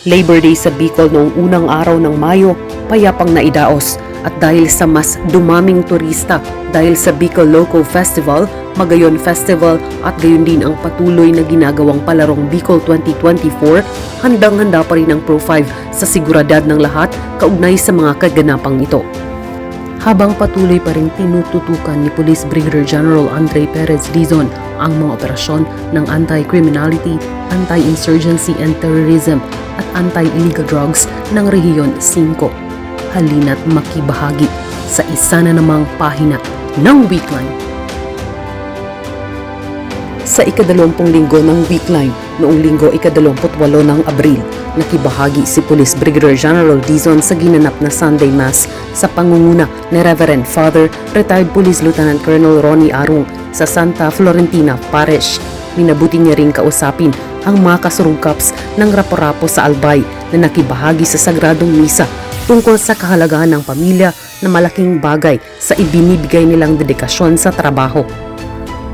Labor Day sa Bicol noong unang araw ng Mayo, payapang naidaos. At dahil sa mas dumaming turista dahil sa Bicol Loco Festival, Magayon Festival at gayon din ang patuloy na ginagawang palarong Bicol 2024, handang-handa pa rin ang Pro5 sa siguradad ng lahat kaugnay sa mga kaganapang ito. Habang patuloy pa rin tinututukan ni Police Brigadier General Andre Perez Dizon ang mga operasyon ng anti-criminality, anti-insurgency and terrorism at anti-illegal drugs ng Rehiyon 5. Halina't makibahagi sa isa na namang pahina ng Weekline. Sa ika-20 linggo ng Weekline, noong linggo ika-28 ng Abril, nakibahagi si Police Brigadier General Dizon sa ginanap na Sunday Mass sa pangunguna ni Reverend Father Retired Police Lieutenant Colonel Ronnie Arung sa Santa Florentina Parish. Minabuti niya ring kausapin ang mga kasurugkaps ng Rapo-Rapo sa Albay na nakibahagi sa Sagradong Misa tungkol sa kahalagahan ng pamilya na malaking bagay sa ibinibigay nilang dedikasyon sa trabaho.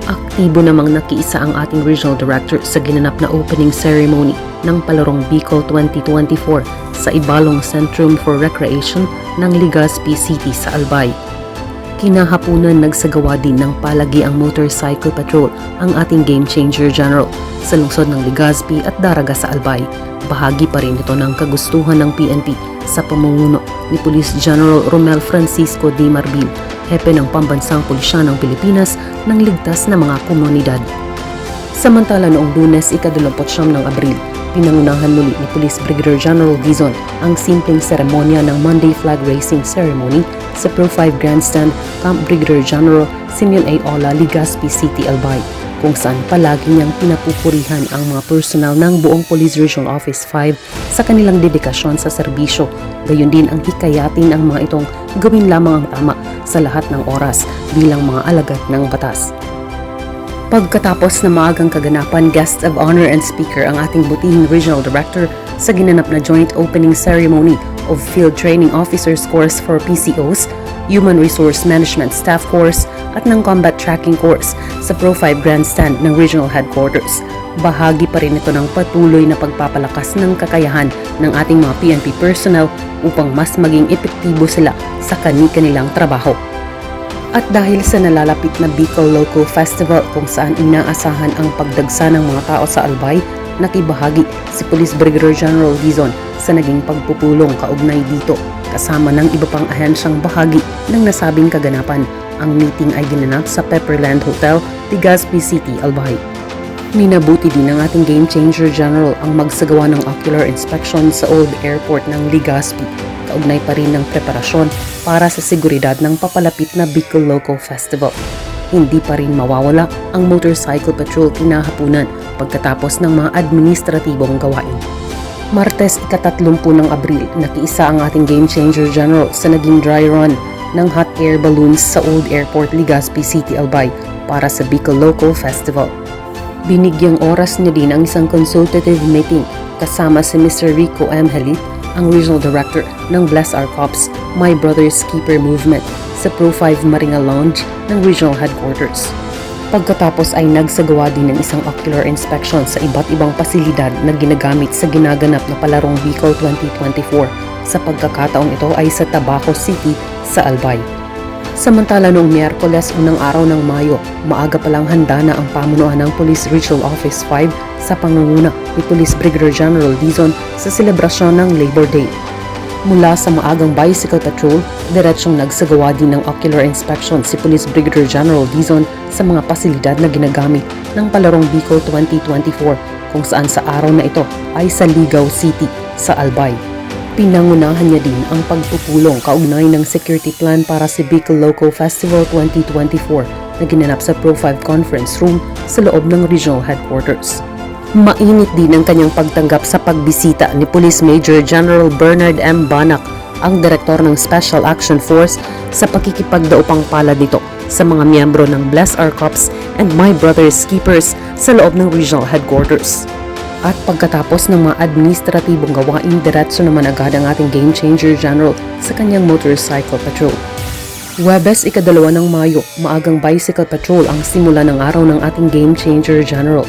Aktibo namang nakiisa ang ating Regional Director sa ginanap na opening ceremony ng Palarong Bicol 2024 sa Ibalong Centrum for Recreation ng Legazpi City sa Albay. Kinahapunan nagsagawa din ng palagi ang motorcycle patrol ang ating Game Changer General sa lungsod ng Legazpi at Daraga sa Albay. Bahagi pa rin ito ng kagustuhan ng PNP sa pamumuno ni Police General Romel Francisco D. Marbil, hepe ng Pambansang Pulisya ng Pilipinas ng ligtas na mga komunidad. Samantala noong Lunes ika-29 ng Abril, pinangunahan muli ni Police Brigadier General Dizon ang simpleng seremonya ng Monday Flag Racing Ceremony sa Pro5 Grandstand Camp Brigadier General Simeon A. Ola, Legazpi City, Albay, kung saan palagi niyang pinapupurihan ang mga personal ng buong Police Regional Office 5 sa kanilang dedikasyon sa serbisyo. Gayon din ang hikayatin ang mga itong gawin lamang ang tama sa lahat ng oras bilang mga alagad ng batas. Pagkatapos na maagang kaganapan, guest of honor and speaker ang ating butihing Regional Director sa ginanap na joint opening ceremony of Field Training Officers Course for PCOs, Human Resource Management Staff Course at ng Combat Tracking Course sa Pro5 Grandstand ng Regional Headquarters. Bahagi pa rin ito ng patuloy na pagpapalakas ng kakayahan ng ating mga PNP personnel upang mas maging epektibo sila sa kani-kanilang trabaho. At dahil sa nalalapit na Bicol Loco Festival kung saan inaasahan ang pagdagsa ng mga tao sa Albay, nakibahagi si Police Brigadier General Dizon sa naging pagpupulong kaugnay dito kasama ng iba pang ahensyang bahagi ng nasabing kaganapan. Ang meeting ay ginanap sa Pepperland Hotel, Legazpi City, Albay. Minabuti din ng ating Game Changer General ang magsagawa ng ocular inspection sa Old Airport ng Legazpi, kaugnay pa rin ng preparasyon para sa seguridad ng papalapit na Bicol Loco Festival. Hindi pa rin mawawala ang motorcycle patrol kinahapunan pagkatapos ng mga administratibong gawain. Martes ika-30 ng Abril, nakiisa ang ating Game Changer General sa naging dry run ng hot air balloons sa Old Airport, Legazpi City, Albay para sa Bicol Loco Festival. Binigyang oras niya din ang isang consultative meeting kasama si Mr. Rico M. Helit, ang Regional Director ng Bless Our Cops, My Brothers Keeper Movement sa Pro5 Maringa Lounge ng Regional Headquarters. Pagkatapos ay nagsagawa din ng isang ocular inspection sa iba't ibang pasilidad na ginagamit sa ginaganap na Palarong Bicol 2024. Sa pagkakataong ito ay sa Tabaco City sa Albay. Samantala noong Miyerkules unang araw ng Mayo, maaga palang handa na ang pamunuan ng Police Regional Office 5 sa pangunguna ni Police Brigadier General Dizon sa selebrasyon ng Labor Day. Mula sa maagang bicycle patrol, diretsyong nagsagawa din ng ocular inspection si Police Brigadier General Dizon sa mga pasilidad na ginagamit ng Palarong Bicol 2024 kung saan sa araw na ito ay sa Ligao City sa Albay. Pinangunahan niya din ang pagpupulong kaugnay ng security plan para sa Bicol Loco Festival 2024 na ginanap sa Pro5 Conference Room sa loob ng Regional Headquarters. Mainit din ang kanyang pagtanggap sa pagbisita ni Police Major General Bernard M. Banak, ang direktor ng Special Action Force, sa pakikipagdaupang palad nito sa mga miyembro ng Bless Our Cops and My Brothers Keepers sa loob ng Regional Headquarters. At pagkatapos ng mga administratibong gawain, diretso naman agad ang ating Game Changer General sa kanyang motorcycle patrol. Huwebes ika-2 ng Mayo, maagang bicycle patrol ang simula ng araw ng ating Game Changer General.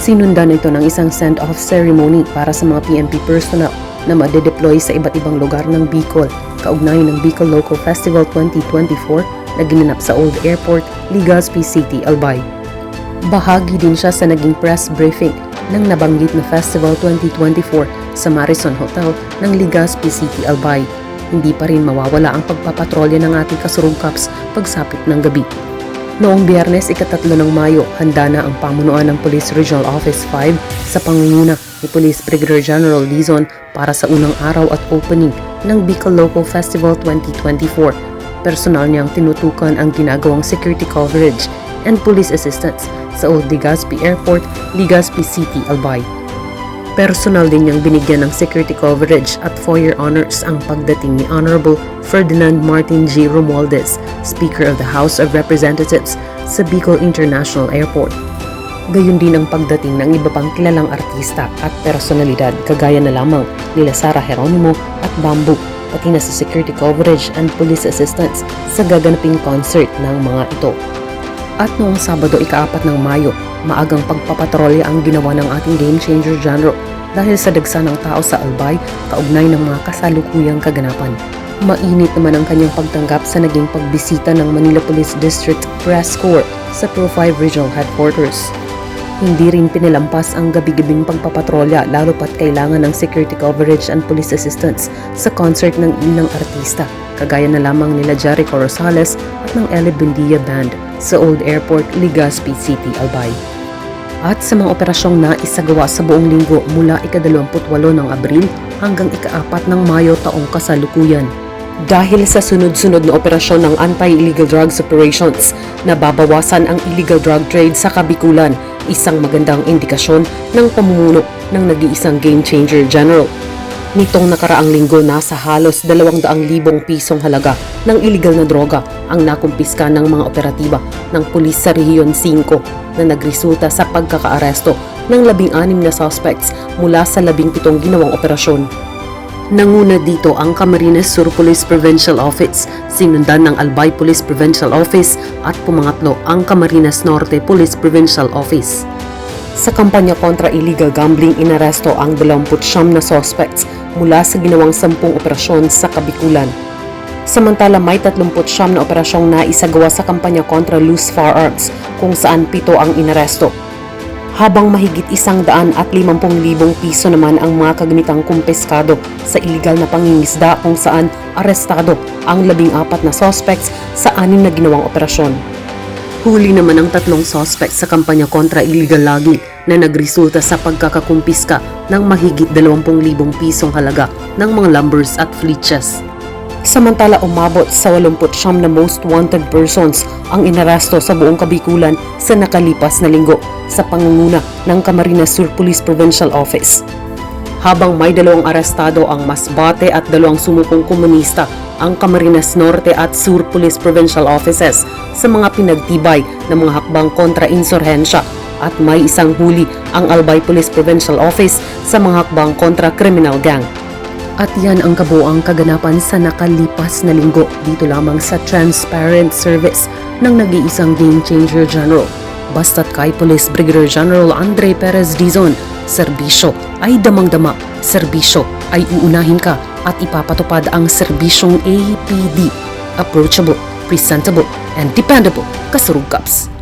Sinundan ito ng isang send-off ceremony para sa mga PNP personnel na madedeploy sa iba't ibang lugar ng Bicol, kaugnay ng Bicol Local Festival 2024 na ginanap sa Old Airport, Legazpi City, Albay. Bahagi din siya sa naging press briefing ng nabanggit na Festival 2024 sa Marison Hotel ng Legazpi City, Albay. Hindi pa rin mawawala ang pagpapatrolya ng ating kasurugkaps pagsapit ng gabi. Noong Biyernes, ika-3 ng Mayo, handa na ang pamunuan ng Police Regional Office 5 sa pangunguna ni Police Brigadier General Dizon para sa unang araw at opening ng Bicol Local Festival 2024. Personal niyang tinutukan ang ginagawang security coverage and police assistance sa Old Legazpi Airport, Legazpi City, Albay. Personal din niyang binigyan ng security coverage at foyer honors ang pagdating ni Honorable Ferdinand Martin G. Romualdez, Speaker of the House of Representatives sa Bicol International Airport. Gayon din ang pagdating ng iba pang kilalang artista at personalidad kagaya na lamang nila Sara Geronimo at Bamboo, pati na sa security coverage and police assistance sa gaganaping concert ng mga ito. At noong Sabado, ika-4 ng Mayo, maagang pagpapatrolya ang ginawa ng ating Game Changer General dahil sa dagsa ng tao sa Albay kaugnay ng mga kasalukuyang kaganapan. Mainit naman ang kanyang pagtanggap sa naging pagbisita ng Manila Police District Press Corps sa Pro 5 Regional Headquarters. Hindi rin pinilampas ang gabi-gabing pagpapatrolya lalo pat kailangan ng security coverage and police assistance sa concert ng ilang artista kagaya na lamang nila Jericho Rosales at ng Ellie Buendia Band sa Old Airport, Legazpi City, Albay. At sa mga operasyong naisagawa sa buong linggo mula ika-28 ng Abril hanggang ika-4 ng Mayo taong kasalukuyan. Dahil sa sunod-sunod na operasyon ng anti-illegal drugs operations, nababawasan ang illegal drug trade sa Kabikulan, isang magandang indikasyon ng pamumuno ng nag-iisang Game Changer General. Nitong nakaraang linggo, nasa halos 200,000 pisong halaga ng illegal na droga ang nakumpiska ng mga operatiba ng pulis sa Rehiyon 5 na nagresulta sa pagkakaaresto ng 16 na suspects mula sa 17 ginawang operasyon. Nanguna dito ang Camarines Sur Police Provincial Office, sinundan ng Albay Police Provincial Office at pumangatlo ang Camarines Norte Police Provincial Office. Sa kampanya kontra illegal gambling, inaresto ang 29 na suspects mula sa ginawang 10 operasyon sa Kabikulan. Samantala, may 39 na operasyong naisagawa sa kampanya kontra loose firearms kung saan 7 ang inaresto. Habang mahigit 150,000 piso naman ang mga kagamitang kumpiskado sa iligal na pangingisda kung saan arestado ang 14 na suspects sa 6 na ginawang operasyon. Huli naman ang 3 suspects sa kampanya kontra illegal logging na nagresulta sa pagkakakumpiska ng mahigit 20,000 pisong halaga ng mga lumbers at flitches. Samantala, umabot sa 89 na most wanted persons ang inaresto sa buong Kabikulan sa nakalipas na linggo sa pangunguna ng Camarines Sur Police Provincial Office. Habang may 2 arestado ang Masbate at 2 sumukong komunista, ang Camarines Norte at Sur Police Provincial Offices sa mga pinagtibay ng mga hakbang kontra insurhensya at may 1 huli ang Albay Police Provincial Office sa mga hakbang kontra criminal gang. At yan ang kabuuang kaganapan sa nakalipas na linggo dito lamang sa Transparent Service ng nag-iisang Game Changer General. Basta't kay Police Brigadier General Andre Perez Dizon, serbisyo ay damang-dama, serbisyo ay uunahin ka at ipapatupad ang serbisyong APD. Approachable, presentable, and dependable kasurugkaps.